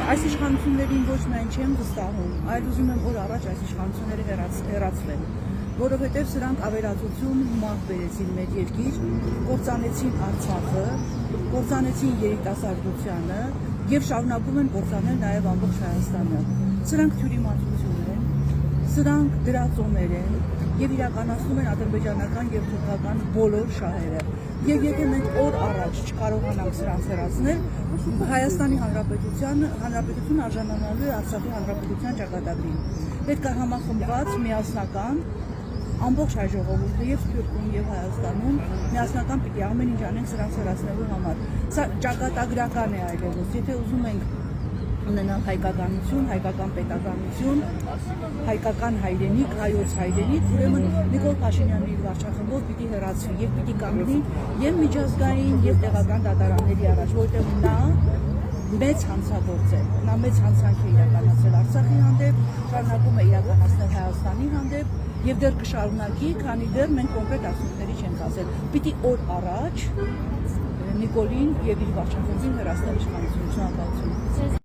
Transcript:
Այս իշխանություններին ոչ միայն չեմ վստահում, այլ ուզում եմ օր առաջ այս իշխանությունները հեռացվեն, որովհետև սրանք ավերածություն մահ բերեցին մեր երկիր, կործանեցին Արցախը, կործանեցին երիտասարդությանը եւ շարունակում են կործանել նաեւ ամբողջ Հայաստանը։ Սրանք թյուրիմացություն են, սրանք դրածոներ են եւ իրականացնում են ադրբեջանական եւ թուրքական բոլոր շահերը։ Եվ եթե մենք օր առաջ չկարողանանք սրանց հեռացնել, Հայաստանի Հանրապետությունը արժանանալու է Արցախի Հանրապետության ճակատագրին։ Պետք է համախմբված, միասնական, ամբողջ հայ ժողովուրդը եւ Թուրքիայում եւ Հայաստանում միասնական պիտի ամեն ինչ անենք սրանց հեռացնելու համար։ Սա ճակատագրական է այլևս։ Եթե ուզում ենք ունենալ հայկականություն, հայկական պետականություն, հայկական հայրենիք, հայոց հայրենիք, ուրեմն Նիկոլ Փաշինյանը իր վարչախմբով պիտի հեռացվի եւ պիտի կանգնի եւ միջազգային եւ տեղական դատարանների առաջ, որտեղ նա մեծ հանցագործ է, նա մեծ հանցանք է իրականացրել Արցախի հանդեպ, շարունակում է իրականացնել Հայաստանի հանդեպ եւ դեռ կշարունակի, քանի դեռ մենք կոնկրետ արդյունքների չենք ասել։ Պիտի օր առաջ Նիկոլին եւ իր վարչախմբին հեռացնել իշխանություն։